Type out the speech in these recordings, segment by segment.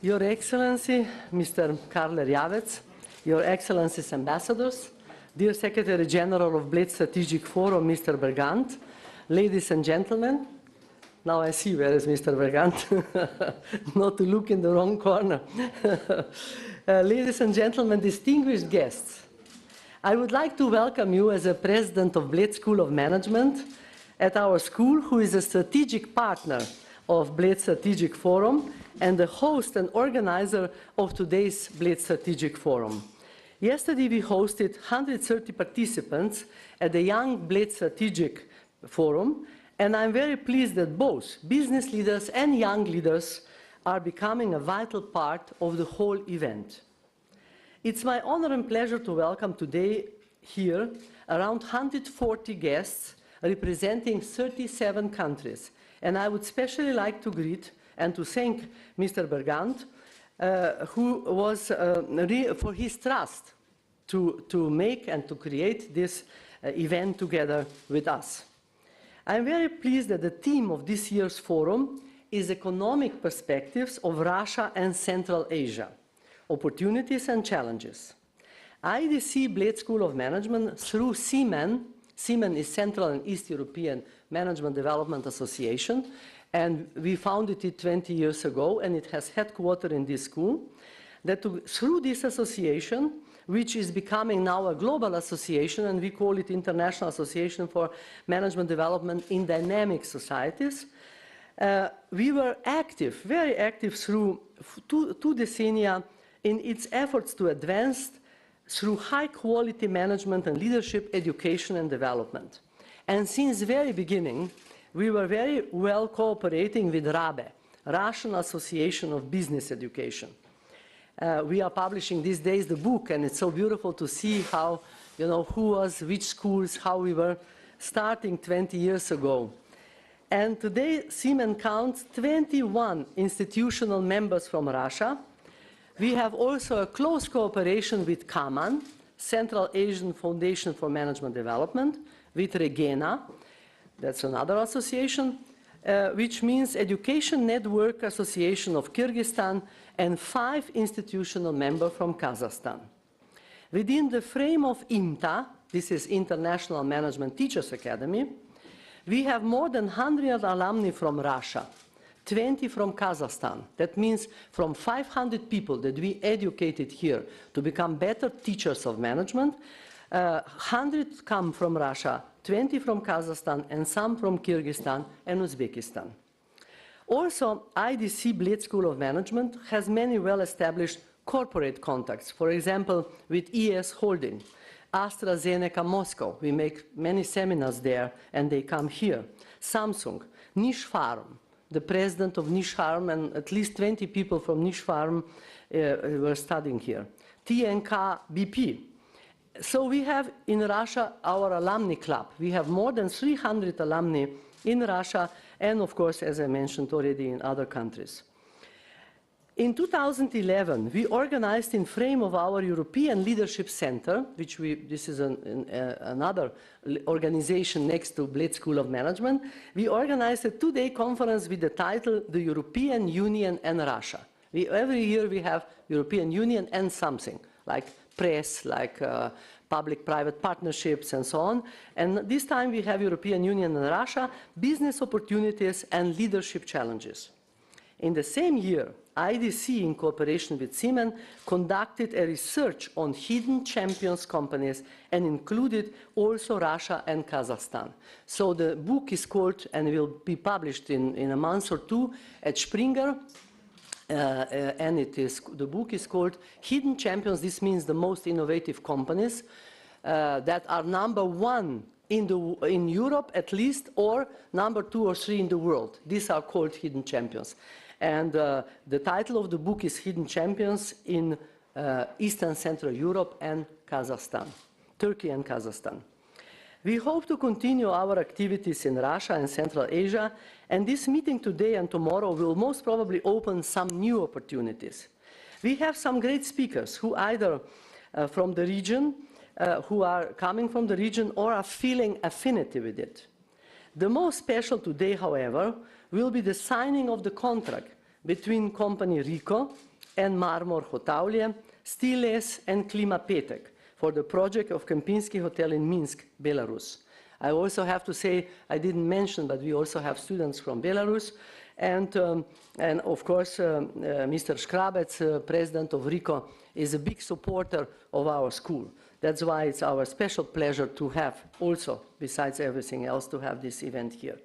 Your Excellency, Mr. Karl Erjavec, Your Excellency's ambassadors, dear Secretary General of Bled Strategic Forum, Mr. Bergant, ladies and gentlemen, now I see where is Mr. Bergant, not to look in the wrong corner. Ladies and gentlemen, distinguished guests, I would like to welcome you as a president of Bled School of Management at our school, who is a strategic partner of Bled Strategic Forum and the host and organizer of today's Bled Strategic Forum. Yesterday we hosted 130 participants at the Young Bled Strategic Forum, and I'm very pleased that both business leaders and young leaders are becoming a vital part of the whole event. It's my honor and pleasure to welcome today here around 140 guests representing 37 countries. And I would especially like to greet and to thank Mr. Bergant, who was for his trust to make and to create this event together with us. I'm very pleased that the theme of this year's forum is economic perspectives of Russia and Central Asia, opportunities and challenges. IDC Bled School of Management through CEMAN, CEMAN is Central and East European Management Development Association, and we founded it 20 years ago, and it has headquarters in this school, that through this association, which is becoming now a global association, and we call it International Association for Management Development in Dynamic Societies, we were active, very active through two decennia in its efforts to advance through high-quality management and leadership, education and development. And since the very beginning, we were very well cooperating with RABE, Russian Association of Business Education. We are publishing these days the book, and it's so beautiful to see how, who was, which schools, how we were starting 20 years ago. And today, CEMAN counts 21 institutional members from Russia. We have also a close cooperation with CAMAN, Central Asian Foundation for Management Development, with REGENA, that's another association, which means Education Network Association of Kyrgyzstan, and 5 institutional members from Kazakhstan. Within the frame of IMTA, this is International Management Teachers Academy, we have more than 100 alumni from Russia, 20 from Kazakhstan. That means from 500 people that we educated here to become better teachers of management, 100 come from Russia, 20 from Kazakhstan, and some from Kyrgyzstan and Uzbekistan. Also, IDC Bled School of Management has many well-established corporate contacts, for example, with ES Holding, AstraZeneca Moscow. We make many seminars there, and they come here. Samsung, Niche Farm, the president of Niche Farm, and at least 20 people from Niche Farm were studying here. TNK BP. So we have in Russia our alumni club. We have more than 300 alumni in Russia, and of course, as I mentioned already, in other countries. In 2011, we organized in frame of our European Leadership Center, this is another organization next to Bled School of Management. We organized a 2-day conference with the title, The European Union and Russia. Every year we have European Union and something, like press, like public-private partnerships and so on. And this time we have European Union and Russia, business opportunities and leadership challenges. In the same year, IDC, in cooperation with CEMAN, conducted a research on hidden champions companies and included also Russia and Kazakhstan. So the book is called, and will be published in a month or two at Springer, and the book is called Hidden Champions. This means the most innovative companies that are #1 in Europe at least, or #2 or 3 in the world. These are called hidden champions. And the title of the book is Hidden Champions in Eastern Central Europe and Kazakhstan, Turkey and Kazakhstan. We hope to continue our activities in Russia and Central Asia, and this meeting today and tomorrow will most probably open some new opportunities. We have some great speakers who either from the region, who are coming from the region or are feeling affinity with it. The most special today, however, will be the signing of the contract between company RICO and Marmor Hotavlje, Stiles and Klima Petek for the project of Kempinski Hotel in Minsk, Belarus. I also have to say, I didn't mention, but we also have students from Belarus, and of course, Mr. Škrabec, president of RICO, is a big supporter of our school. That's why it's our special pleasure to have also, besides everything else, to have this event here.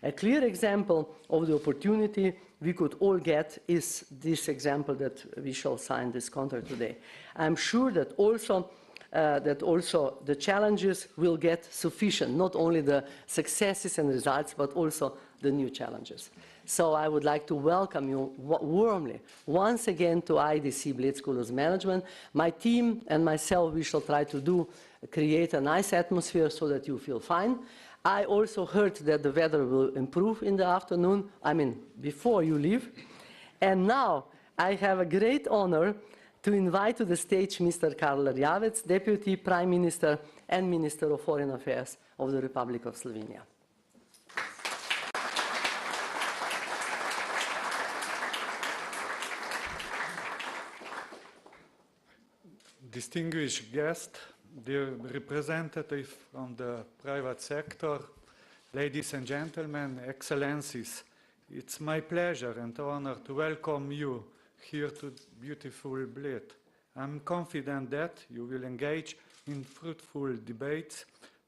A clear example of the opportunity we could all get is this example that we shall sign this contract today. I'm sure that also the challenges will get sufficient, not only the successes and results, but also the new challenges. So I would like to welcome you warmly once again to IDC Bled School of Management. My team and myself, we shall try to create a nice atmosphere so that you feel fine. I also heard that the weather will improve in the afternoon, I mean, before you leave. And now I have a great honor to invite to the stage Mr. Karl Erjavec, Deputy Prime Minister and Minister of Foreign Affairs of the Republic of Slovenia. Distinguished guests, dear representative from the private sector, ladies and gentlemen, excellencies, it's my pleasure and honor to welcome you here to beautiful Bled. I'm confident that you will engage in fruitful debates,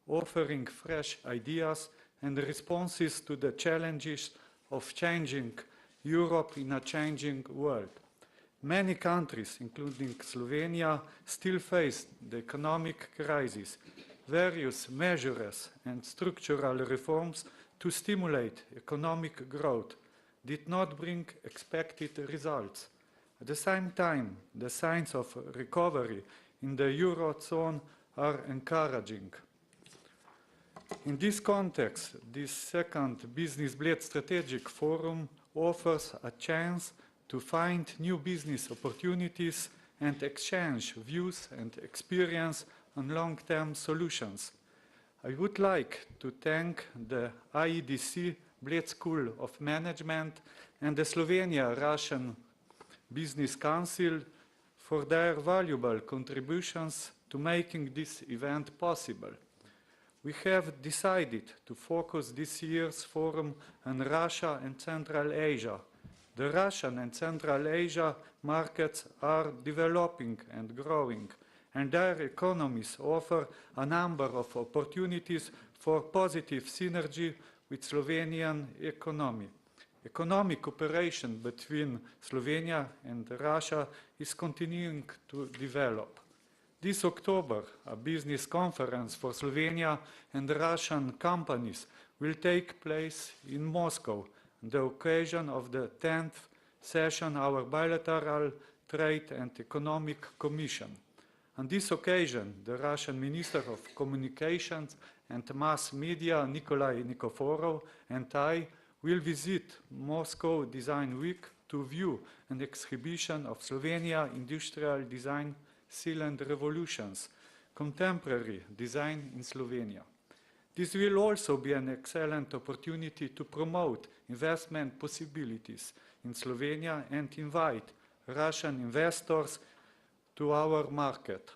offering fresh ideas and responses to the challenges of changing Europe in a changing world. Many countries, including Slovenia, still face the economic crisis. Various measures and structural reforms to stimulate economic growth did not bring expected results. At the same time, the signs of recovery in the Eurozone are encouraging. In this context, this second Business Bled Strategic Forum offers a chance to find new business opportunities and exchange views and experience on long-term solutions. I would like to thank the IEDC Bled School of Management and the Slovenia-Russian Business Council for their valuable contributions to making this event possible. We have decided to focus this year's forum on Russia and Central Asia. The Russian and Central Asia markets are developing and growing, and their economies offer a number of opportunities for positive synergy with Slovenian economy. Economic cooperation between Slovenia and Russia is continuing to develop. This October, a business conference for Slovenia and Russian companies will take place in Moscow on the occasion of the 10th session of our Bilateral Trade and Economic Commission. On this occasion, the Russian Minister of Communications and Mass Media, Nikolai Nikiforov, and I will visit Moscow Design Week to view an exhibition of Slovenia industrial design Silent Revolutions, contemporary design in Slovenia. This will also be an excellent opportunity to promote investment possibilities in Slovenia and invite Russian investors to our market.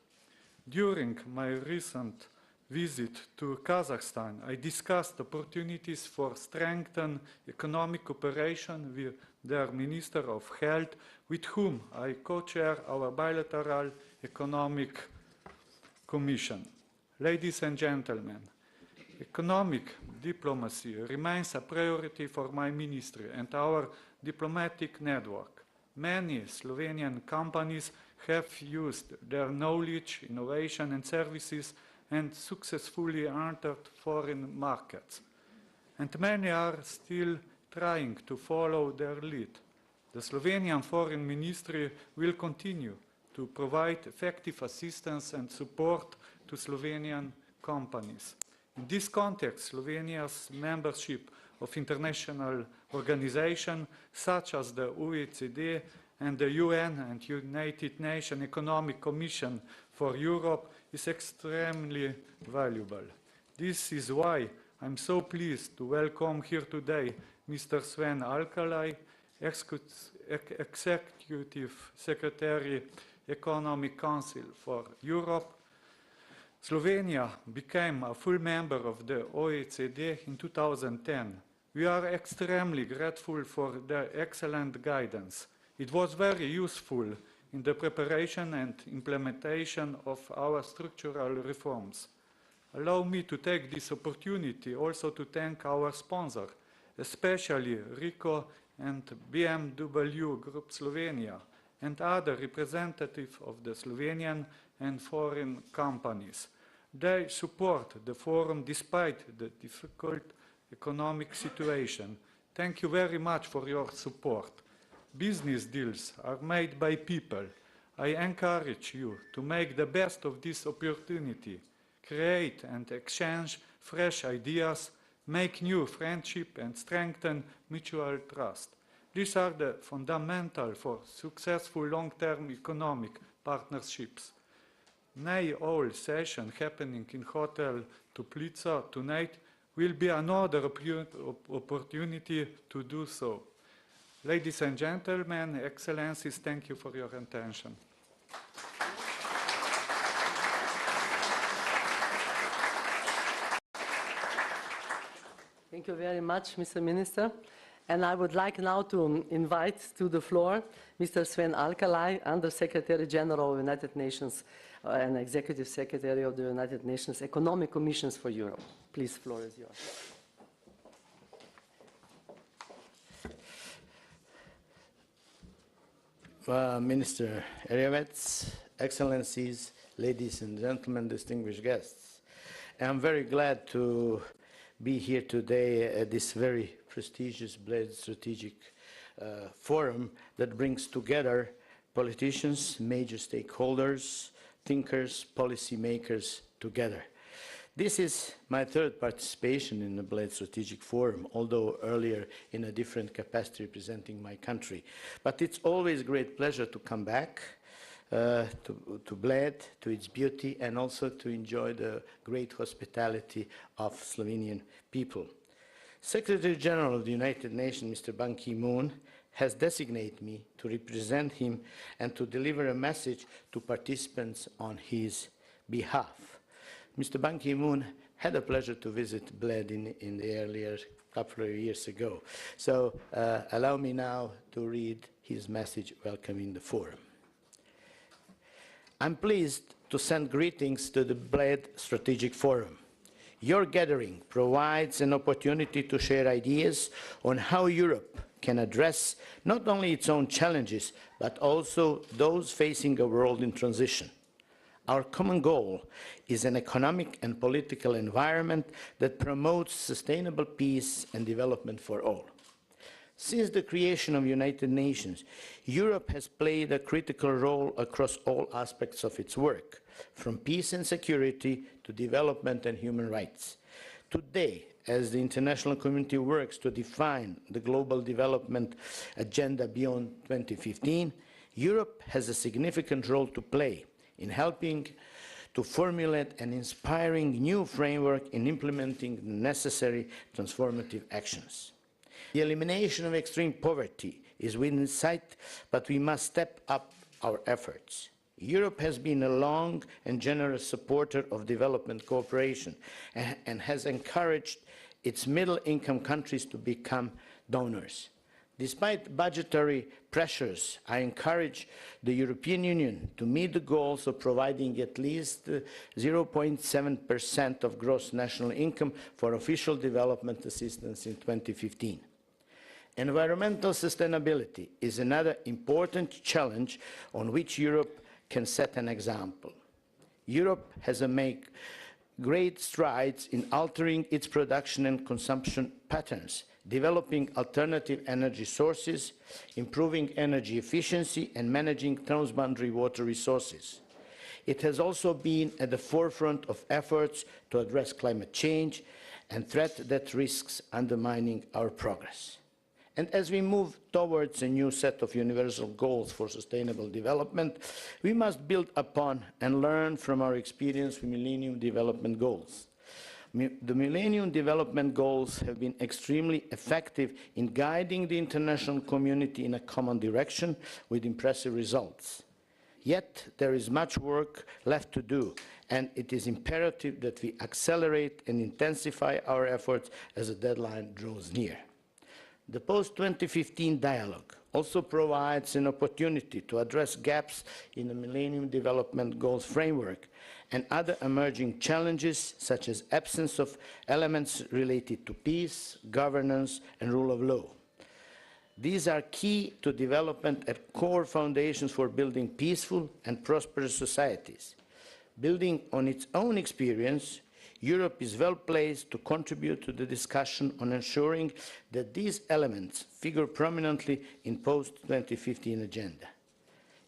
During my recent visit to Kazakhstan, I discussed opportunities for strengthened economic cooperation with their Minister of Health, with whom I co-chair our bilateral economic commission. Ladies and gentlemen, economic diplomacy remains a priority for my ministry and our diplomatic network. Many Slovenian companies have used their knowledge, innovation and services and successfully entered foreign markets. And many are still trying to follow their lead. The Slovenian Foreign Ministry will continue to provide effective assistance and support to Slovenian companies. In this context, Slovenia's membership of international organizations such as the OECD and the UN and United Nations Economic Commission for Europe is extremely valuable. This is why I'm so pleased to welcome here today Mr. Sven Alkalai, Executive Secretary Economic Council for Europe. Slovenia became a full member of the OECD in 2010. We are extremely grateful for their excellent guidance. It was very useful in the preparation and implementation of our structural reforms. Allow me to take this opportunity also to thank our sponsor, especially RICO and BMW Group Slovenia, and other representatives of the Slovenian and foreign companies. They support the forum despite the difficult economic situation. Thank you very much for your support. Business deals are made by people. I encourage you to make the best of this opportunity, create and exchange fresh ideas, make new friendship and strengthen mutual trust. These are the fundamental for successful long-term economic partnerships. Nay, all session happening in Hotel Toplica tonight will be another opportunity to do so. Ladies and gentlemen, Excellencies, thank you for your attention. Thank you very much, Mr. Minister. And I would like now to invite to the floor Mr. Sven Alkalai, Under Secretary General of the United Nations and Executive Secretary of the United Nations Economic Commissions for Europe. Please, the floor is yours. Minister Erjavec, Excellencies, ladies and gentlemen, distinguished guests. I'm very glad to be here today at this very prestigious Bled Strategic Forum that brings together politicians, major stakeholders, thinkers, policymakers together. This is my third participation in the Bled Strategic Forum, although earlier in a different capacity representing my country. But it's always a great pleasure to come back to Bled, to its beauty, and also to enjoy the great hospitality of Slovenian people. Secretary General of the United Nations, Mr. Ban Ki-moon, has designated me to represent him and to deliver a message to participants on his behalf. Mr. Ban Ki-moon had a pleasure to visit Bled in the earlier couple of years ago. So allow me now to read his message welcoming the forum. I'm pleased to send greetings to the Bled Strategic Forum. Your gathering provides an opportunity to share ideas on how Europe can address not only its own challenges, but also those facing a world in transition. Our common goal is an economic and political environment that promotes sustainable peace and development for all. Since the creation of the United Nations, Europe has played a critical role across all aspects of its work, from peace and security to development and human rights. Today, as the international community works to define the global development agenda beyond 2015, Europe has a significant role to play in helping to formulate an inspiring new framework in implementing the necessary transformative actions. The elimination of extreme poverty is within sight, but we must step up our efforts. Europe has been a long and generous supporter of development cooperation and has encouraged its middle-income countries to become donors. Despite budgetary pressures, I encourage the European Union to meet the goals of providing at least 0.7% of gross national income for official development assistance in 2015. Environmental sustainability is another important challenge on which Europe can set an example. Europe has made great strides in altering its production and consumption patterns, developing alternative energy sources, improving energy efficiency, and managing transboundary water resources. It has also been at the forefront of efforts to address climate change and threats that risks undermining our progress. And as we move towards a new set of universal goals for sustainable development, we must build upon and learn from our experience with Millennium Development Goals. The Millennium Development Goals have been extremely effective in guiding the international community in a common direction with impressive results. Yet, there is much work left to do, and it is imperative that we accelerate and intensify our efforts as the deadline draws near. The post-2015 dialogue also provides an opportunity to address gaps in the Millennium Development Goals framework and other emerging challenges, such as absence of elements related to peace, governance, and rule of law. These are key to development and core foundations for building peaceful and prosperous societies. Building on its own experience, Europe is well placed to contribute to the discussion on ensuring that these elements figure prominently in post-2015 agenda.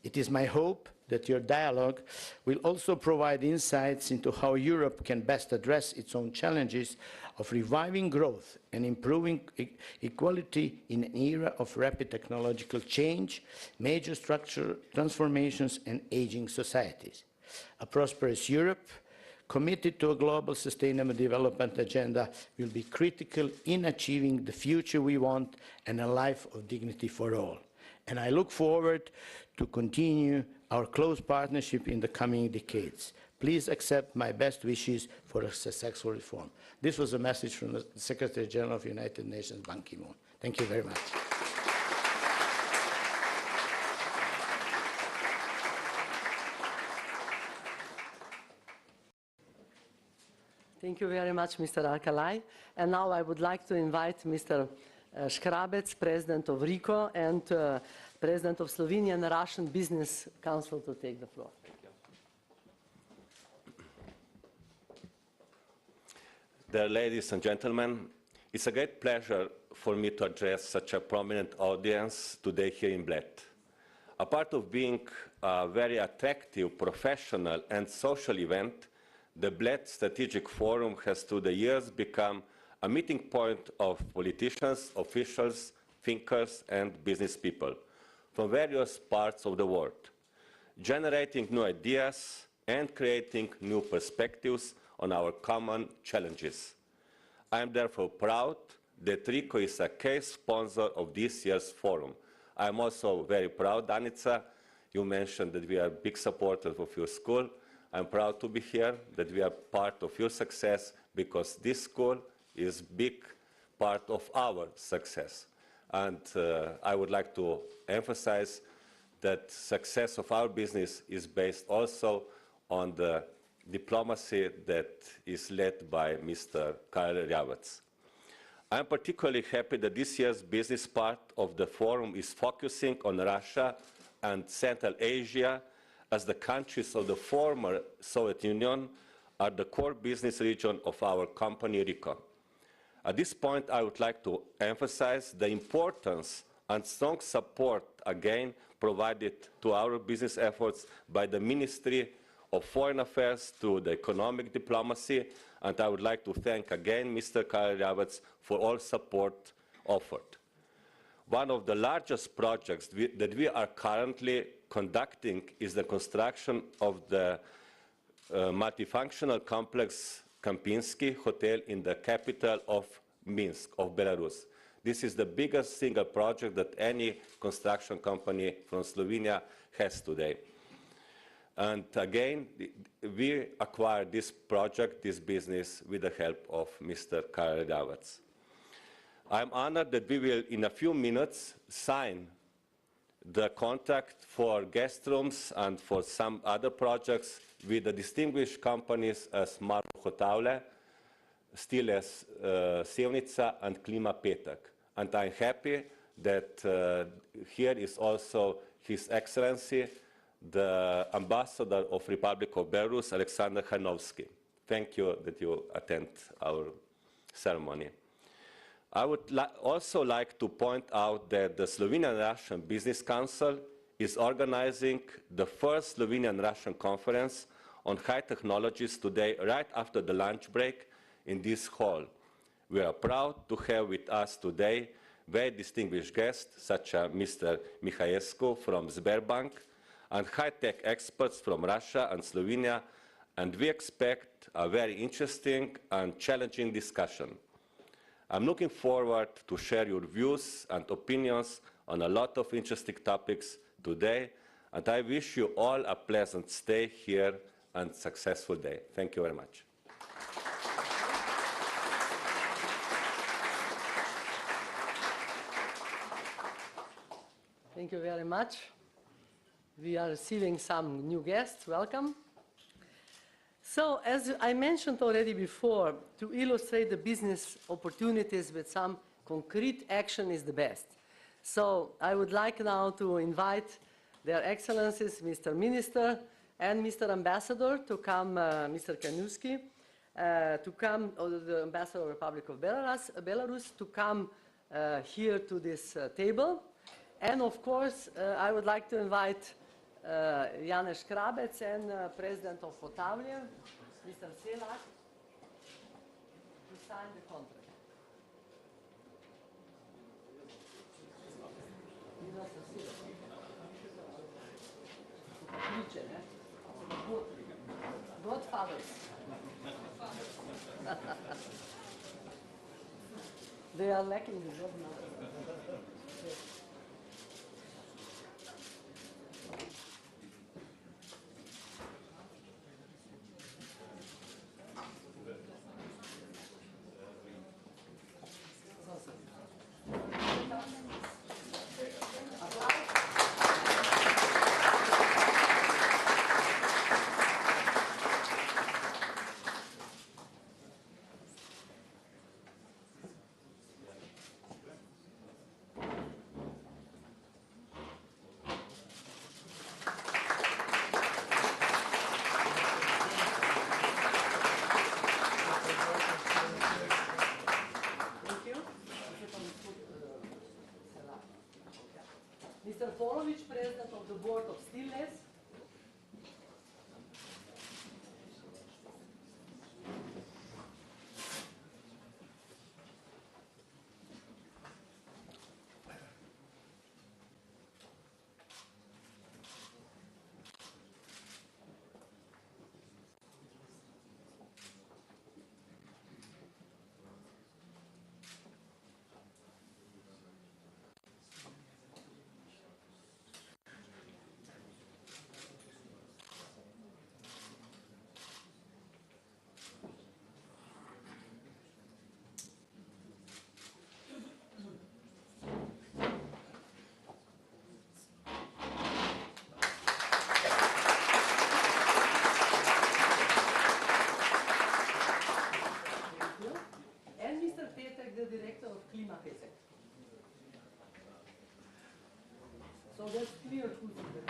It is my hope that your dialogue will also provide insights into how Europe can best address its own challenges of reviving growth and improving equality in an era of rapid technological change, major structural transformations, and aging societies. A prosperous Europe committed to a global sustainable development agenda will be critical in achieving the future we want and a life of dignity for all. And I look forward to continue our close partnership in the coming decades. Please accept my best wishes for a successful reform. This was a message from the Secretary General of the United Nations, Ban Ki-moon. Thank you very much. Thank you very much, Mr. Alcalay. And now I would like to invite Mr. Škrabec, President of RICO, and President of Slovenian Russian Business Council to take the floor. Dear ladies and gentlemen, it's a great pleasure for me to address such a prominent audience today here in Bled. A part of being a very attractive, professional and social event, the Bled Strategic Forum has through the years become a meeting point of politicians, officials, thinkers and business people from various parts of the world, generating new ideas and creating new perspectives on our common challenges. I am therefore proud that RICO is a case sponsor of this year's forum. I am also very proud, Danica, you mentioned that we are big supporters of your school. I am proud to be here, that we are part of your success, because this school is a big part of our success. And I would like to emphasize that success of our business is based also on the diplomacy that is led by Mr. Karel Ravec. I am particularly happy that this year's business part of the forum is focusing on Russia and Central Asia, as the countries of the former Soviet Union are the core business region of our company RICO. At this point, I would like to emphasize the importance and strong support again provided to our business efforts by the Ministry of Foreign Affairs through the economic diplomacy, and I would like to thank again Mr. Karel Ravec for all support offered. One of the largest projects that we are currently conducting is the construction of the multifunctional complex Kempinski Hotel in the capital of Minsk, of Belarus. This is the biggest single project that any construction company from Slovenia has today. And again, we acquired this project, this business, with the help of Mr. Karel Ravec. I'm honored that we will, in a few minutes, sign the contract for guest rooms and for some other projects with the distinguished companies as Marko Hotavle, Stiles Sevnica, and Klima Petek. And I'm happy that here is also His Excellency, the Ambassador of Republic of Belarus, Alexander Hanovsky. Thank you that you attend our ceremony. I would also like to point out that the Slovenian-Russian Business Council is organizing the first Slovenian-Russian conference on high technologies today, right after the lunch break in this hall. We are proud to have with us today very distinguished guests, such as Mr. Mihaescu from Sberbank, and high-tech experts from Russia and Slovenia, and we expect a very interesting and challenging discussion. I'm looking forward to share your views and opinions on a lot of interesting topics today, and I wish you all a pleasant stay here and successful day. Thank you very much. Thank you very much. We are receiving some new guests. Welcome. So, as I mentioned already before, to illustrate the business opportunities with some concrete action is the best. So, I would like now to invite Their Excellencies, Mr. Minister and Mr. Ambassador to come, Mr. Kanuski, to come, or the Ambassador of the Republic of Belarus, to come here to this table. And of course, I would like to invite Janez Krabec and President of Otavlje, Mr. Selak, to sign the contract. Godfathers. They are lacking the godmother. Mr. Polovic, President of the Board of Stillness. The Director of Klimagesetz. So that's clear who's in the